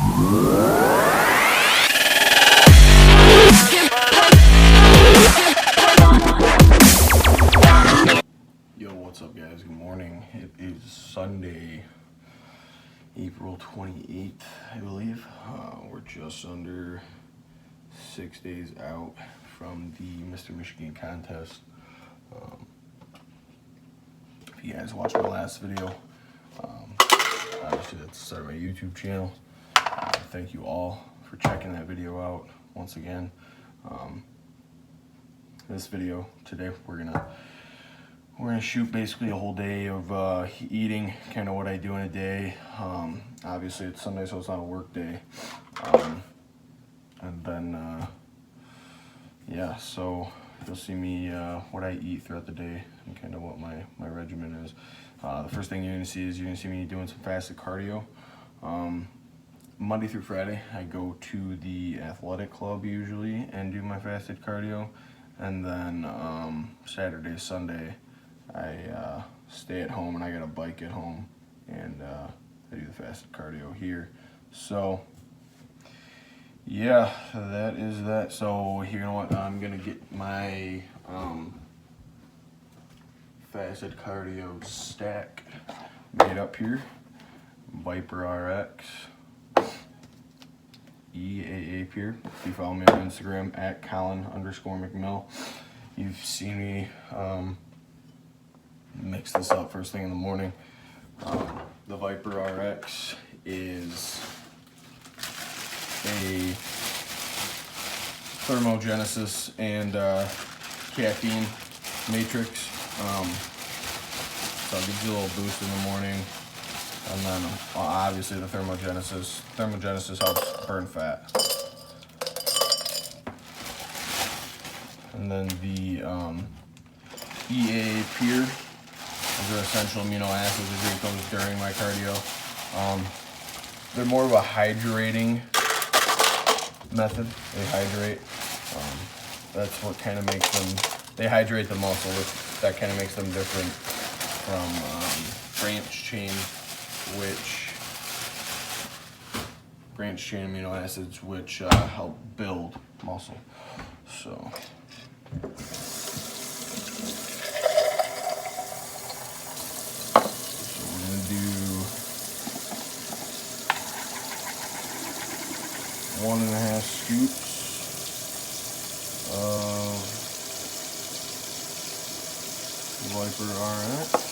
Yo, what's up guys? Good morning. It is Sunday, April 28th, I believe. We're just under 6 days out from the Mr. Michigan contest. If you guys watched my last video, obviously that's the start of my YouTube channel. Thank you all for checking that video out once again. This video today, we're gonna shoot basically a whole day of eating, kind of what I do in a day. Obviously it's Sunday, so it's not a work day. And then yeah, so you'll see me what I eat throughout the day and kind of what my regimen is. The first thing you're gonna see is me doing some fasted cardio. Monday through Friday I go to the athletic club usually and do my fasted cardio, and then Saturday, Sunday I stay at home, and I got a bike at home, and I do the fasted cardio here. So yeah, that is that. So you know what, I'm gonna get my fasted cardio stack made up here. Viper RX EAA Pure. If you follow me on Instagram at Colin_McMill, you've seen me mix this up first thing in the morning. The Viper RX is a thermogenesis and caffeine matrix. So it gives you a little boost in the morning. And then obviously the thermogenesis helps burn fat. And then the EAA Pure, those are essential amino acids. I drink those during my cardio. They're more of a hydrating method. They hydrate. That's what kind of makes them, they hydrate the muscle. That kind of makes them different from branched chain amino acids, which help build muscle. So we're gonna do 1.5 scoops of Viper RX.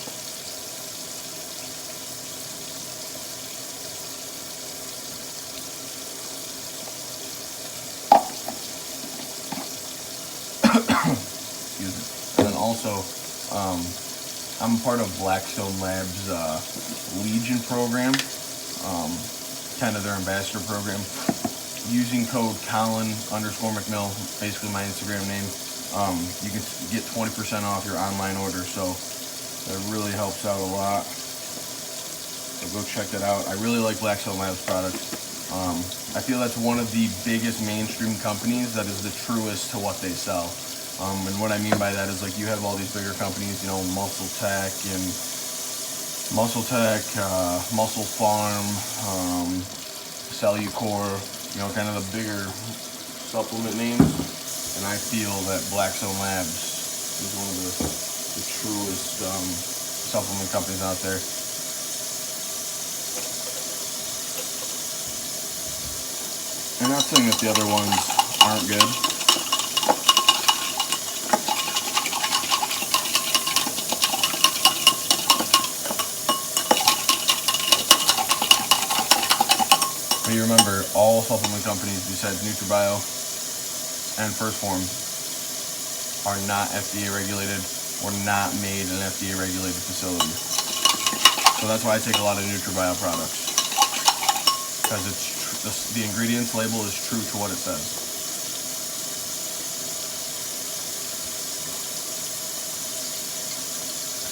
Excuse me. And then also, I'm part of Blackstone Labs' Legion program, kind of their ambassador program. Using code Colin_McMill, basically my Instagram name, you can get 20% off your online order. So that really helps out a lot. So go check that out. I really like Blackstone Labs products. I feel that's one of the biggest mainstream companies that is the truest to what they sell. And what I mean by that is, like, you have all these bigger companies, you know, Muscle Tech, Muscle Farm, Cellucor, you know, kind of the bigger supplement names. And I feel that Blackstone Labs is one of the truest supplement companies out there. I'm not saying that the other ones aren't good. But you remember, all supplement companies besides NutriBio and First Form are not FDA regulated or not made in an FDA regulated facility. So that's why I take a lot of NutriBio products, because the ingredients label is true to what it says.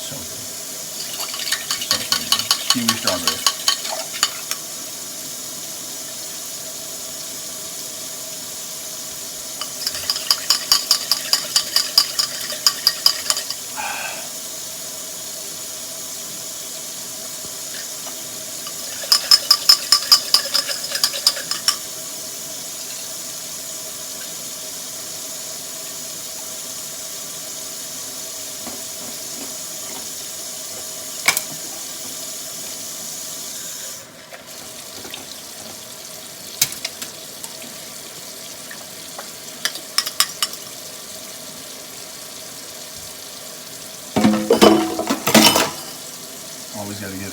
So good. Kiwi strawberry.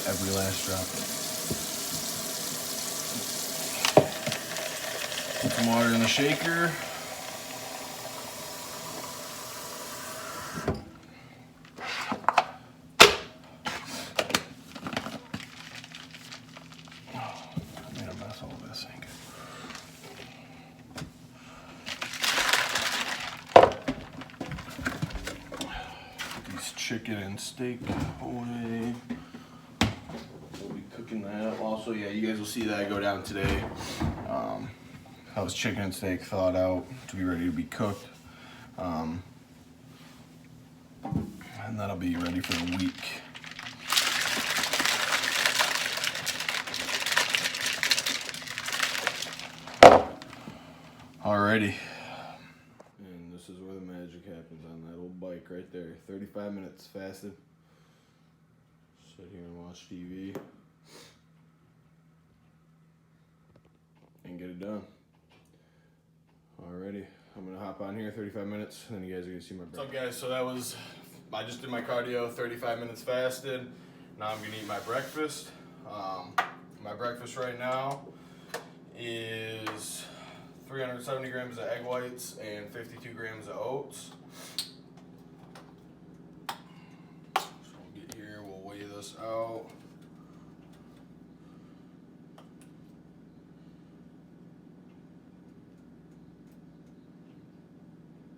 every last drop. Put some water in the shaker. Chicken and steak away. We'll be cooking that. Also, yeah, you guys will see that go down today. That was chicken and steak thawed out to be ready to be cooked. And that'll be ready for the week. Alrighty. And this is where the magic happens on that old bike right there. 35 minutes fasted. Sit here and watch TV. And get it done. Alrighty. I'm gonna hop on here 35 minutes and then you guys are gonna see my breakfast. What's up guys? So that was, I just did my cardio, 35 minutes fasted. Now I'm gonna eat my breakfast. My breakfast right now is 370 grams of egg whites and 52 grams of oats. So we'll get here, we'll weigh this out.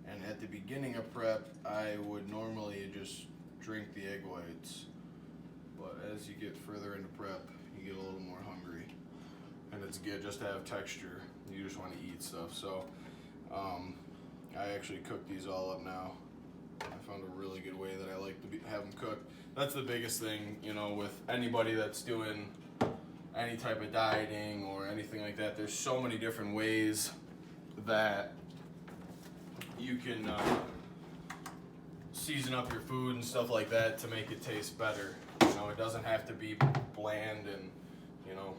And at the beginning of prep, I would normally just drink the egg whites. But as you get further into prep, you get a little more hungry. And it's good just to have texture. You just want to eat stuff. So I actually cook these all up now. I found a really good way that I like to have them cooked. That's the biggest thing, you know, with anybody that's doing any type of dieting or anything like that. There's so many different ways that you can season up your food and stuff like that to make it taste better. You know, it doesn't have to be bland and, you know.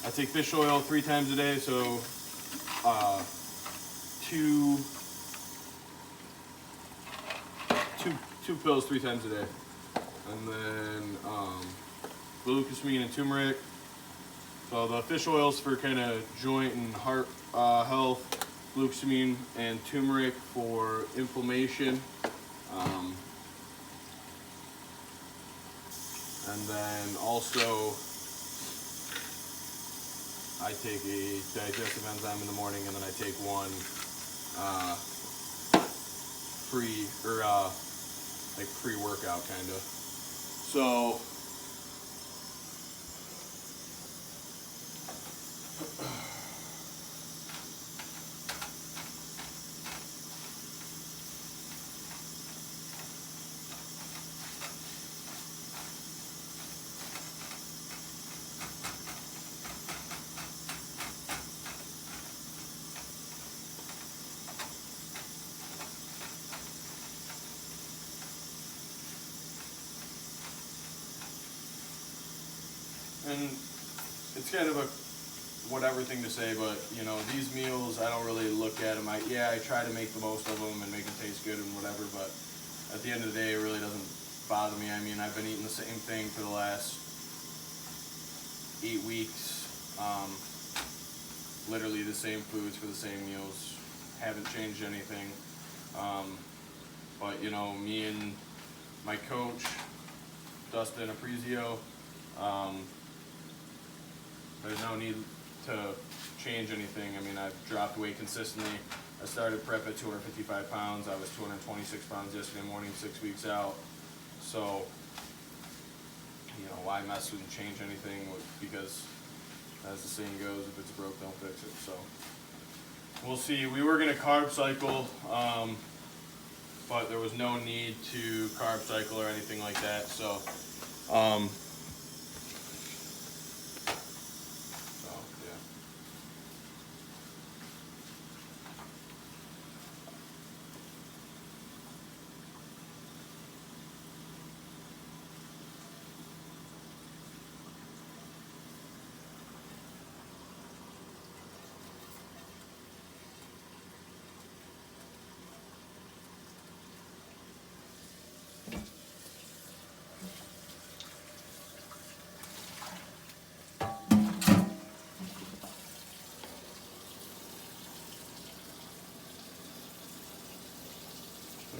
I take fish oil 3 times a day, so two pills 3 times a day. And then glucosamine and turmeric. So the fish oils for kind of joint and heart health, glucosamine and turmeric for inflammation. And then also I take a digestive enzyme in the morning, and then I take one pre-workout kind of. So and it's kind of a whatever thing to say, but you know, these meals, I don't really look at them. I try to make the most of them and make them taste good and whatever, but at the end of the day, it really doesn't bother me. I mean, I've been eating the same thing for the last 8 weeks. Literally the same foods for the same meals. Haven't changed anything. But you know, me and my coach, Dustin Oprisiu, there's no need to change anything. I mean, I've dropped weight consistently. I started prep at 255 pounds. I was 226 pounds yesterday morning, 6 weeks out. So, you know, why mess with and change anything? Because, as the saying goes, if it's broke, don't fix it. So, we'll see. We were going to carb cycle, but there was no need to carb cycle or anything like that. So,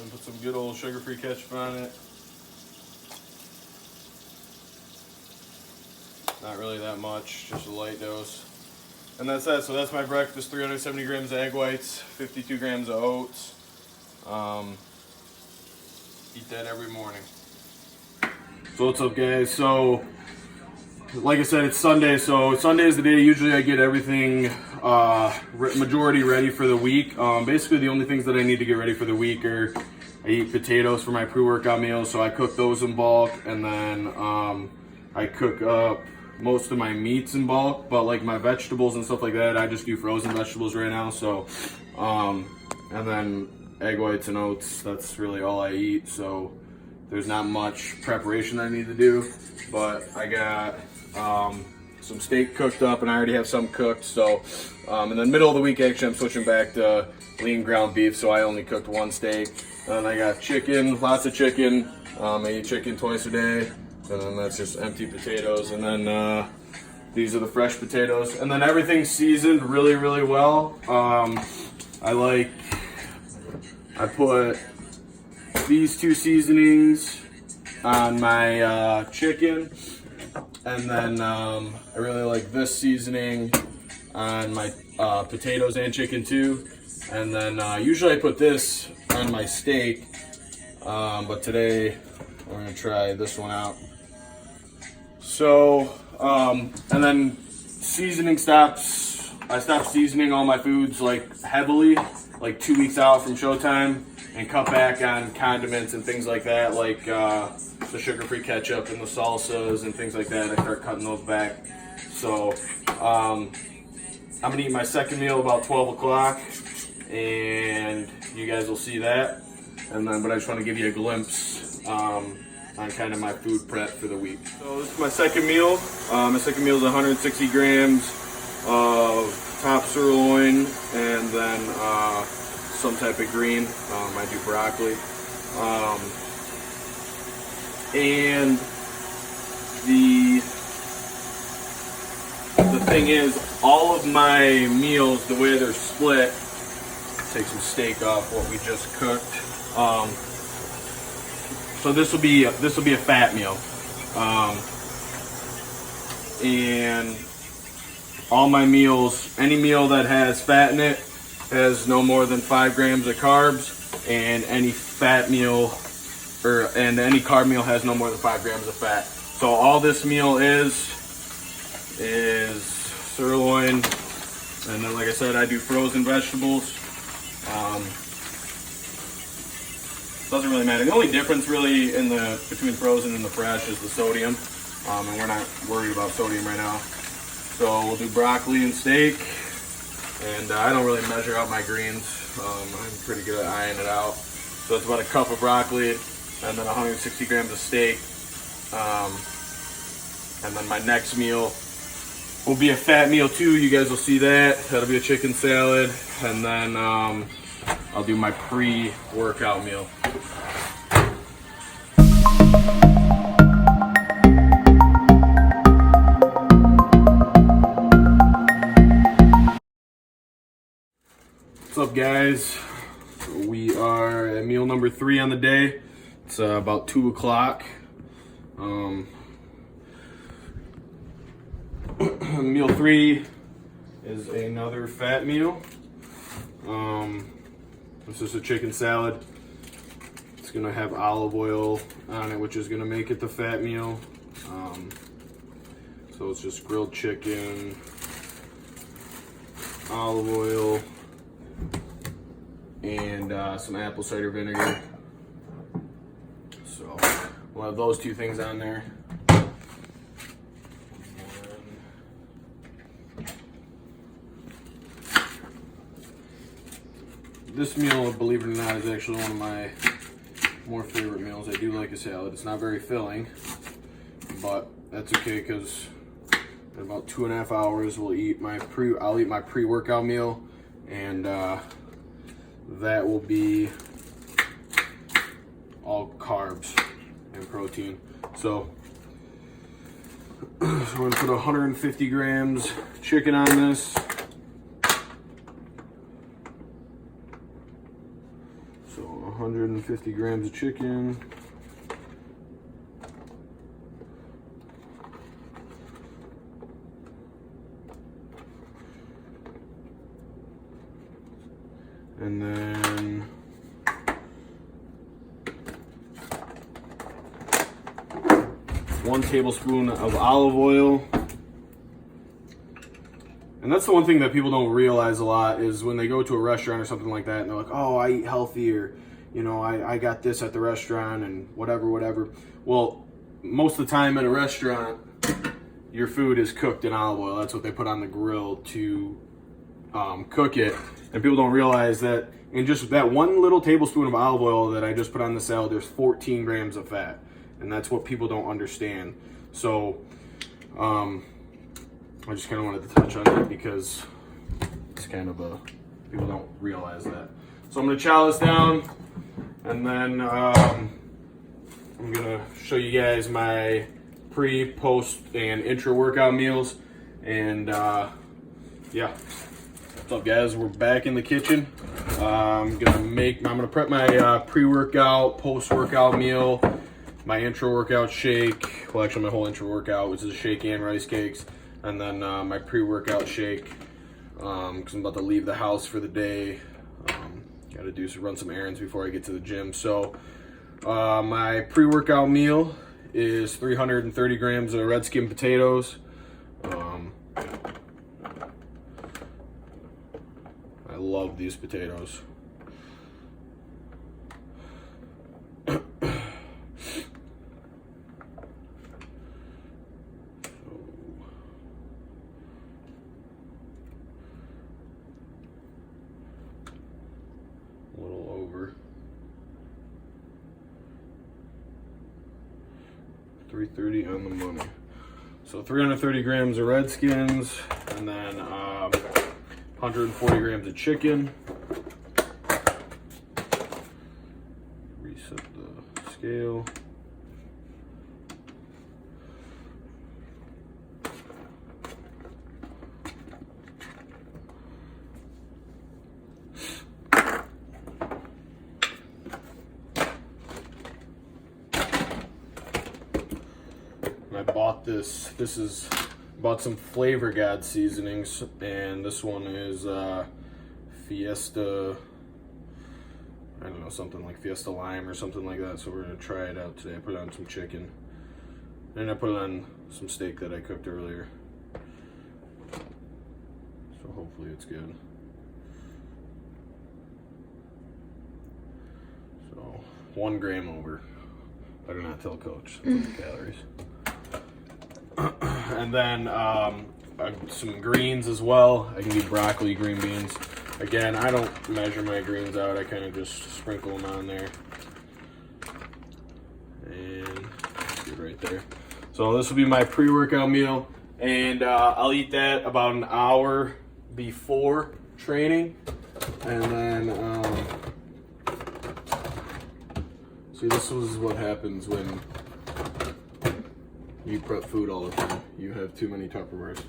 and put some good old sugar-free ketchup on it. Not really that much, just a light dose. And that's that. So that's my breakfast: 370 grams of egg whites, 52 grams of oats. Eat that every morning. So what's up, guys? So, like I said, it's Sunday. So Sunday is the day usually I get everything majority ready for the week. Basically, the only things that I need to get ready for the week are I eat potatoes for my pre-workout meals, so I cook those in bulk, and then I cook up most of my meats in bulk, but like my vegetables and stuff like that, I just do frozen vegetables right now. So, and then egg whites and oats, that's really all I eat. So there's not much preparation I need to do, but I got some steak cooked up, and I already have some cooked. So, in the middle of the week, actually, I'm switching back to lean ground beef, so I only cooked one steak. And I got chicken, lots of chicken. I eat chicken twice a day, and then that's just empty potatoes. And then these are the fresh potatoes. And then everything's seasoned really, really well. I put these two seasonings on my chicken, and then I really like this seasoning on my potatoes and chicken too. And then usually I put this on my steak, but today we're gonna try this one out. So, and then seasoning stops. I stopped seasoning all my foods like heavily, like 2 weeks out from showtime, and cut back on condiments and things like that, like the sugar-free ketchup and the salsas and things like that. I start cutting those back. So, I'm gonna eat my second meal about 12 o'clock. And you guys will see that. And then, but I just want to give you a glimpse on kind of my food prep for the week. So this is my second meal. My second meal is 160 grams of top sirloin, and then some type of green. I do broccoli. And the thing is, all of my meals, the way they're split, take some steak off what we just cooked. So this will be a fat meal, and all my meals, any meal that has fat in it, has no more than 5 grams of carbs, and any fat meal and any carb meal has no more than 5 grams of fat. So all this meal is sirloin, and then like I said, I do frozen vegetables. Doesn't really matter. The only difference really between frozen and the fresh is the sodium, and we're not worried about sodium right now. So we'll do broccoli and steak, and I don't really measure out my greens. I'm pretty good at eyeing it out. So it's about a cup of broccoli, and then 160 grams of steak. And then my next meal will be a fat meal too. You guys will see that. That'll be a chicken salad, and then I'll do my pre-workout meal. up, guys? We are at meal number 3 on the day. It's about 2 o'clock. Meal 3 is another fat meal. This is a chicken salad. It's gonna have olive oil on it, which is gonna make it the fat meal. So it's just grilled chicken, olive oil, and some apple cider vinegar. So we'll have those 2 things on there. This meal, believe it or not, is actually one of my more favorite meals. I do like a salad. It's not very filling, but that's okay because in about 2.5 hours I'll eat my pre-workout meal, and that will be all carbs and protein. So we're gonna put 150 grams chicken on this. So 150 grams of chicken. And then 1 tablespoon of olive oil. And that's the one thing that people don't realize a lot is when they go to a restaurant or something like that and they're like, oh, I eat healthy, or, you know, I got this at the restaurant and whatever. Well, most of the time at a restaurant, your food is cooked in olive oil. That's what they put on the grill to cook it. And people don't realize that in just that 1 little tablespoon of olive oil that I just put on the salad, there's 14 grams of fat. And that's what people don't understand. So, I just kind of wanted to touch on that because it's kind of people don't realize that. So I'm going to chow this down, and then I'm going to show you guys my pre, post, and intra workout meals. And yeah, what's up, guys? We're back in the kitchen. I'm gonna prep my pre-workout, post-workout meal, my intra workout shake. Well, actually, my whole intra workout, which is a shake and rice cakes. And then my pre-workout shake, because I'm about to leave the house for the day. Got to run some errands before I get to the gym. So my pre-workout meal is 330 grams of red skin potatoes. I love these potatoes. Little over 330 on the money. So 330 grams of red skins, and then 140 grams of chicken. Reset the scale. I bought bought some Flavor God seasonings, and this one is Fiesta, I don't know, something like Fiesta Lime or something like that. So we're gonna try it out today. I put on some chicken, and I put on some steak that I cooked earlier. So hopefully it's good. So 1 gram over. Better not tell Coach. That's the calories. And then some greens as well. I can do broccoli, green beans. Again, I don't measure my greens out. I kind of just sprinkle them on there. And get right there. So this will be my pre-workout meal. And I'll eat that about an hour before training. And then, see, this is what happens when you prep food all the time. You have too many Tupperwares.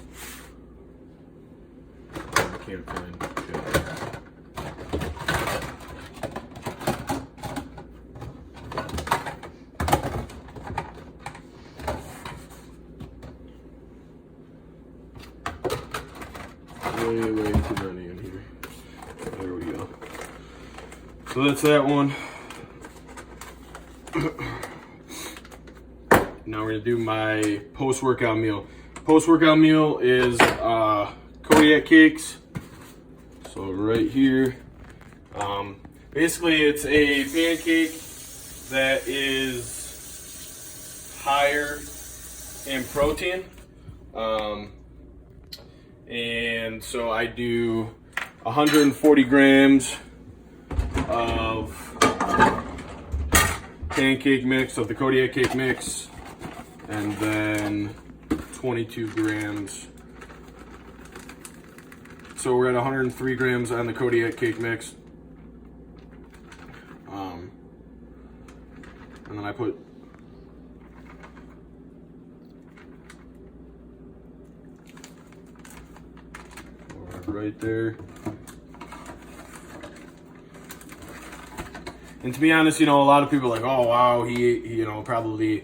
I can't find. Okay. way too many in here. There we go. So that's that one. Now we're gonna do my post-workout meal. Post-workout meal is Kodiak cakes. So right here, basically it's a pancake that is higher in protein. And so I do 140 grams of pancake mix, of the Kodiak cake mix, and then 22 grams. So we're at 103 grams on the Kodiak cake mix. And then I put right there. And to be honest, you know, a lot of people are like, oh wow, he you know, probably,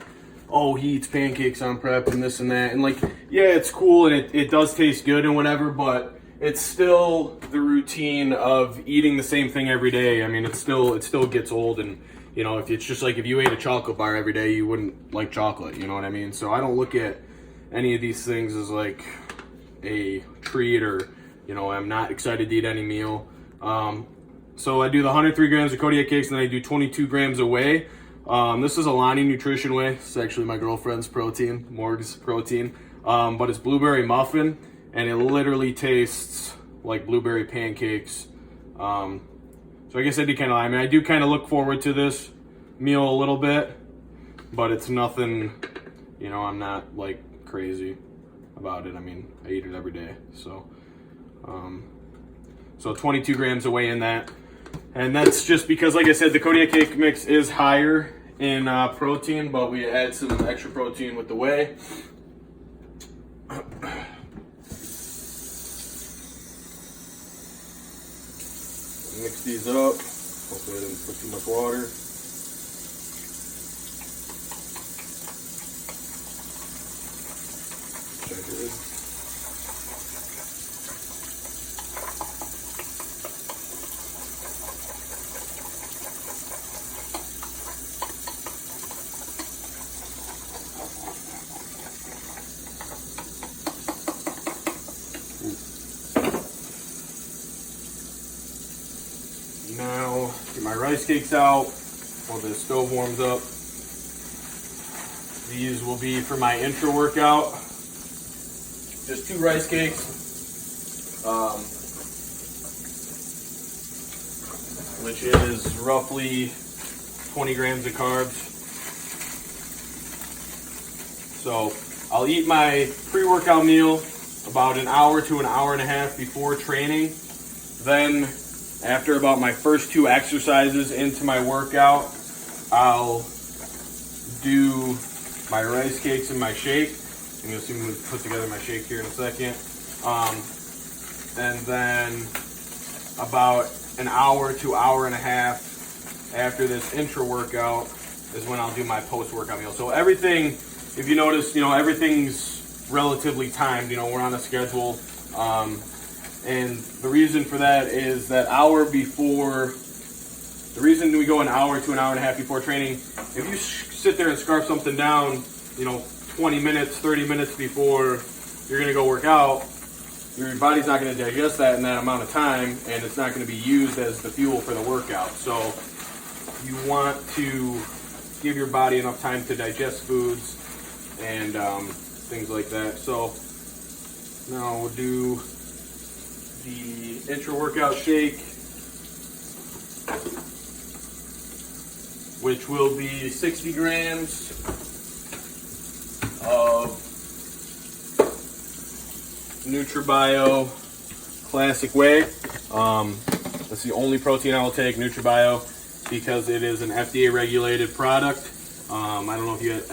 oh, he eats pancakes on prep and this and that. And like, yeah, it's cool and it does taste good and whatever, but it's still the routine of eating the same thing every day. I mean, it still gets old, and you know, if it's just like if you ate a chocolate bar every day, you wouldn't like chocolate, you know what I mean? So I don't look at any of these things as like a treat, or you know, I'm not excited to eat any meal. So I do the 103 grams of Kodiak cakes, and then I do 22 grams of whey. This is Alani Nutrition Whey. It's actually my girlfriend's protein, Morg's protein. But it's blueberry muffin, and it literally tastes like blueberry pancakes. So I guess I do kind of, I mean, I do kind of look forward to this meal a little bit, but it's nothing, you know, I'm not like crazy about it. I mean, I eat it every day. So 22 grams of whey in that. And that's just because, like I said, the Kodiak cake mix is higher in protein, but we add some extra protein with the whey. Mix these up. Hopefully I didn't put too much water. Check it. Now, get my rice cakes out while the stove warms up. These will be for my intra workout. Just 2 rice cakes. Which is roughly 20 grams of carbs. So I'll eat my pre-workout meal about an hour to an hour and a half before training. Then after about my first 2 exercises into my workout, I'll do my rice cakes and my shake. And you'll see me put together my shake here in a second. And then about an hour to hour and a half after this intra workout is when I'll do my post-workout meal. So everything, if you notice, you know, everything's relatively timed. You know, we're on a schedule. And the reason for that is that hour before, the reason we go an hour to an hour and a half before training, if you sit there and scarf something down, you know, 20 minutes, 30 minutes before you're going to go work out, your body's not going to digest that in that amount of time, and it's not going to be used as the fuel for the workout. So you want to give your body enough time to digest foods and things like that. So now we'll do the intra-workout shake, which will be 60 grams of NutriBio Classic Whey. That's the only protein I will take, NutriBio, because it is an FDA-regulated product. I don't know if you have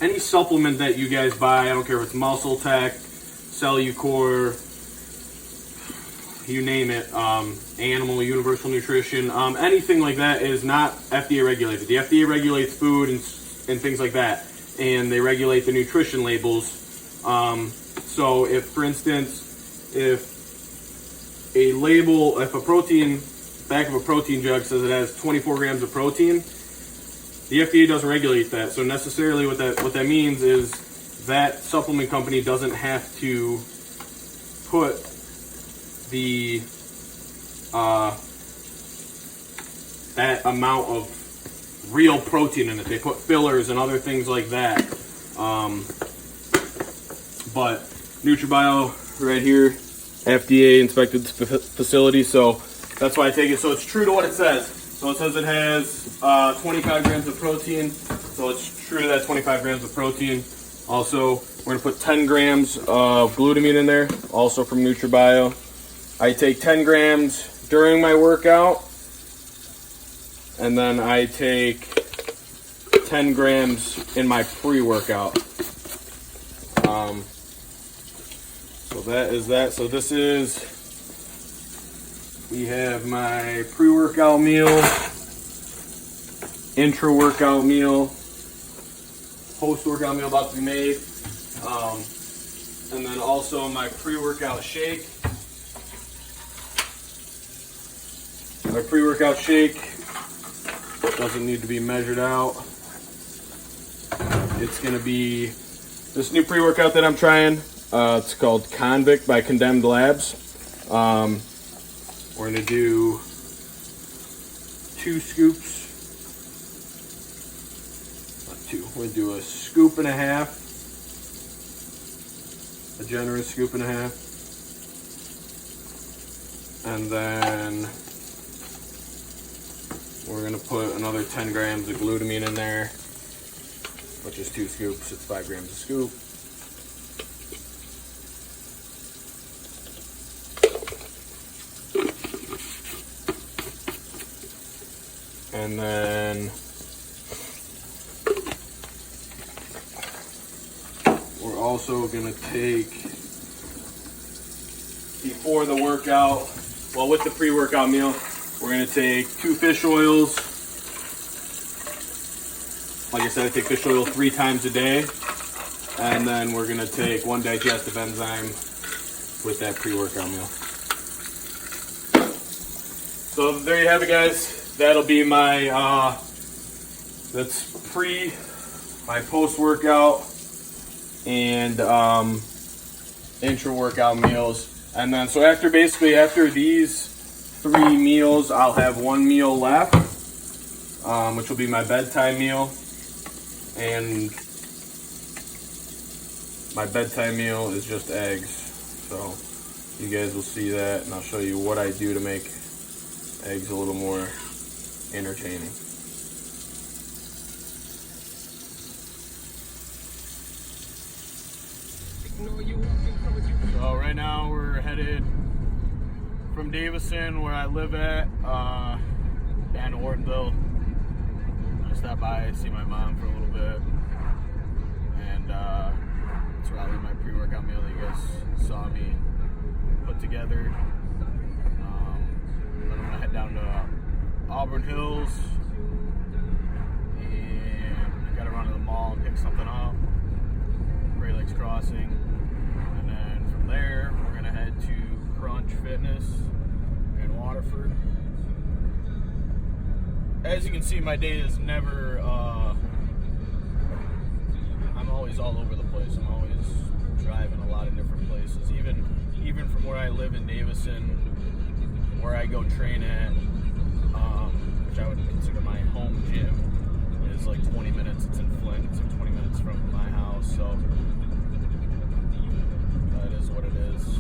any supplement that you guys buy. I don't care if it's Muscle Tech, Cellucor, you name it, Animal, Universal Nutrition, anything like that is not FDA regulated. The FDA regulates food and things like that, and they regulate the nutrition labels. So if, for instance, if a label, if a protein, back of a protein jug says it has 24 grams of protein, the FDA doesn't regulate that. So necessarily what that means is that supplement company doesn't have to put the that amount of real protein in it. They put fillers and other things like that. But NutriBio right here, FDA inspected facility, so that's why I take it. So it's true to what it says. So it says it has 25 grams of protein, so it's true to that 25 grams of protein. Also, we're gonna put 10 grams of glutamine in there, also from NutriBio. I take 10 grams during my workout, and then I take 10 grams in my pre-workout. So that is that. So this is, we have my pre-workout meal, intra-workout meal, post-workout meal about to be made, and then also my pre-workout shake. My pre-workout shake doesn't need to be measured out. It's going to be this new pre-workout that I'm trying. It's called Convict by Condemned Labs. We're going to do 2 scoops. Not 2. We're going to do a scoop and a half. A generous scoop and a half. And then we're going to put another 10 grams of glutamine in there, which is 2 scoops. It's 5 grams a scoop. And then we're also going to take, before the workout, well, with the pre-workout meal, we're going to take 2 fish oils. Like I said, I take fish oil 3 times a day. And then we're going to take 1 digestive enzyme with that pre-workout meal. So there you have it, guys. That'll be my, that's my post-workout and intra-workout meals. And then, so after these 3 meals, I'll have 1 meal left, which will be my bedtime meal. And my bedtime meal is just eggs. So you guys will see that, and I'll show you what I do to make eggs a little more entertaining. So right now we're headed from Davison, where I live at, down to Ortonville. I'm gonna stop by and see my mom for a little bit, and that's where I'll eat my pre-workout meal that you guys saw me put together. Then I'm gonna head down to Auburn Hills, and gotta run to the mall and pick something up, Gray Lakes Crossing, and then from there we're gonna head to Crunch Fitness in Waterford. As you can see, my day is never, I'm always all over the place. I'm always driving a lot of different places, even from where I live in Davison, where I go train at, which I would consider my home gym, is like 20 minutes. It's in Flint. It's like 20 minutes from my house, so that is what it is.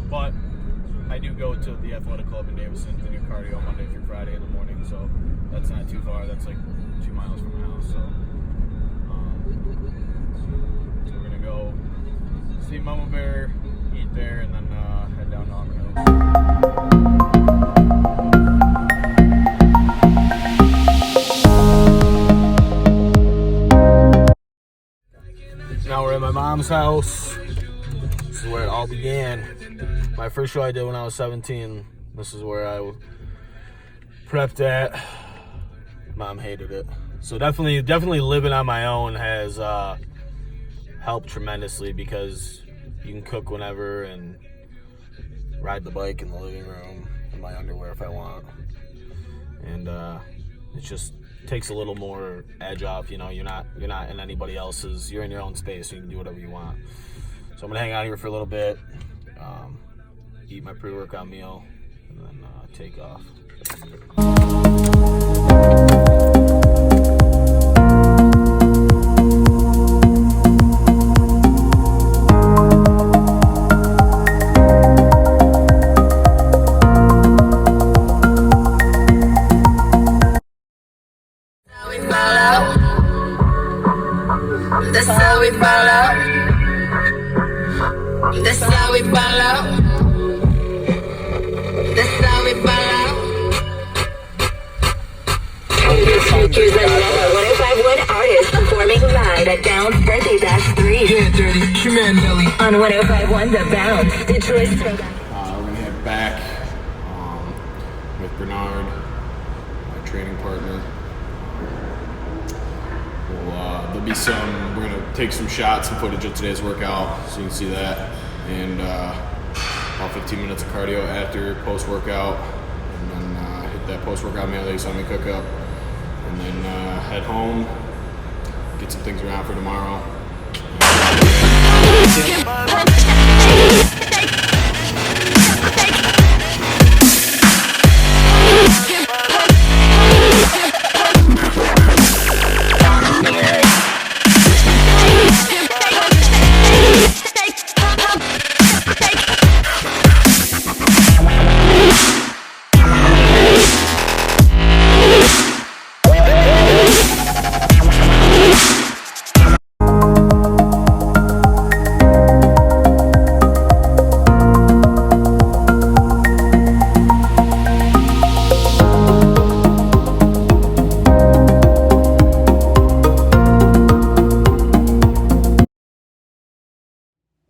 But I do go to the athletic club in Davison to do cardio Monday through Friday in the morning, so that's not too far. That's like 2 miles from my house. So we're gonna go see Mama Bear, eat there, and then head down to Auburn Hills. Now we're at my mom's house. This is where it all began. My first show I did when I was 17. This is where I prepped at. Mom hated it. So definitely living on my own has helped tremendously, because you can cook whenever, and ride the bike in the living room in my underwear if I want. And it just takes a little more edge off. You know, you're not in anybody else's. You're in your own space, so you can do whatever you want. So I'm gonna hang out here for a little bit, eat my pre-workout meal, and then take off. That's how we ball out. That's how we ball out. That's how we ball out. Features another 105.1 artist performing live at Bounce Birthday Bash 3. Get dirty, your man Nelly. On 105.1 The Bounce, Detroit's throwback. We're gonna head back with Bernard, my training partner. There'll be we're gonna take some shots and footage of today's workout so you can see that, and about 15 minutes of cardio after post-workout, and then hit that post-workout meal that you saw me cook up, and then head home, get some things around for tomorrow.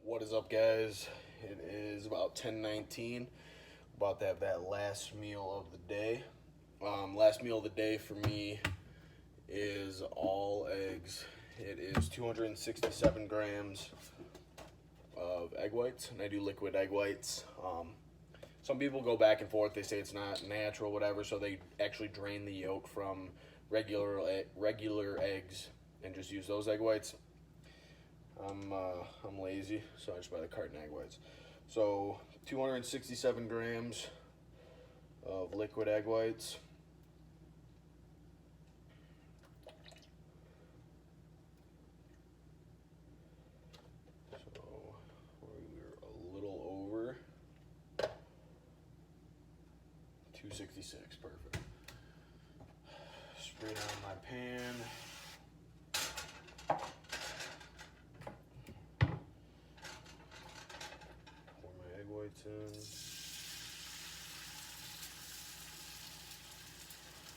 What is up, guys? It is about 10:19. About to have that last meal of the day. Last meal of the day for me is all eggs. It is 267 grams of egg whites, and I do liquid egg whites. Some people go back and forth. They say it's not natural, whatever, so they actually drain the yolk from regular eggs and just use those egg whites. I'm lazy, so I just buy the carton egg whites. So 267 grams of liquid egg whites. So we're a little over 266, perfect. Spray it on my pan. Whites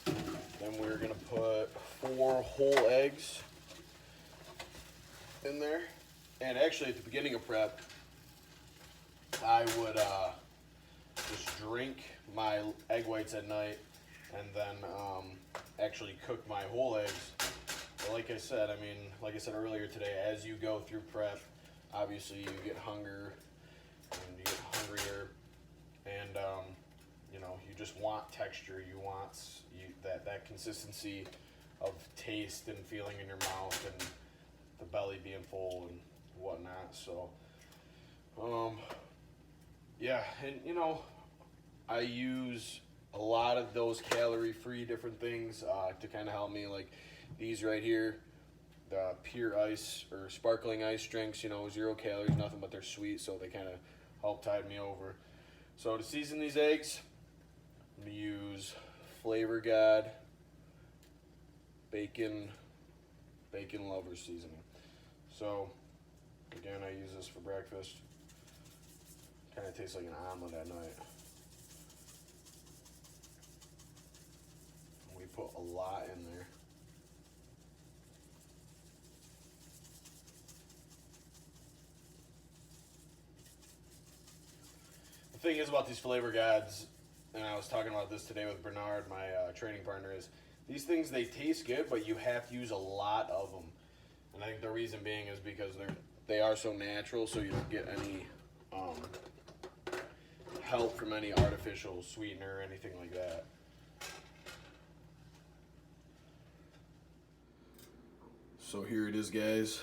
in. Then we're gonna put 4 whole eggs in there. And actually, at the beginning of prep, I would just drink my egg whites at night, and then actually cook my whole eggs. But like I said earlier today, as you go through prep, obviously you get hunger. And you get hungrier, and you just want texture. You want that consistency of taste and feeling in your mouth, and the belly being full and whatnot. So, yeah, and I use a lot of those calorie-free different things to kind of help me, like these right here. The pure ice or sparkling ice drinks, 0 calories, nothing, but they're sweet, so they kind of help tide me over. So to season these eggs, I'm going to use Flavor God bacon lover seasoning. So again, I use this for breakfast. Kind of tastes like an omelet at night. We put a lot in there. The thing is about these Flavor Gods, and I was talking about this today with Bernard, my training partner, is these things, they taste good, but you have to use a lot of them. And I think the reason being is because they are so natural, so you don't get any help from any artificial sweetener or anything like that. So here it is, guys.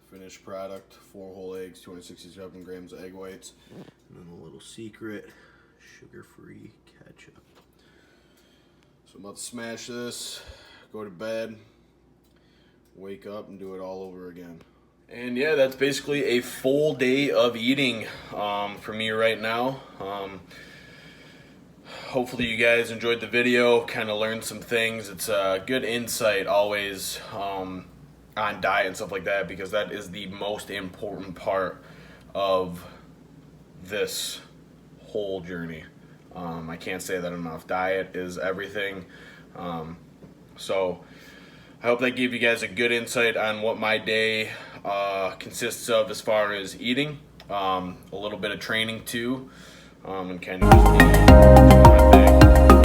Finished product, 4 whole eggs, 267 grams of egg whites, and then a little secret sugar-free ketchup. So I'm about to smash this, go to bed, wake up, and do it all over again. And yeah, that's basically a full day of eating for me right now. Hopefully you guys enjoyed the video, kind of learned some things. It's a good insight always on diet and stuff like that, because that is the most important part of this whole journey. I can't say that enough. Diet is everything. So I hope that gave you guys a good insight on what my day consists of as far as eating, a little bit of training too, and kind of just doing my thing.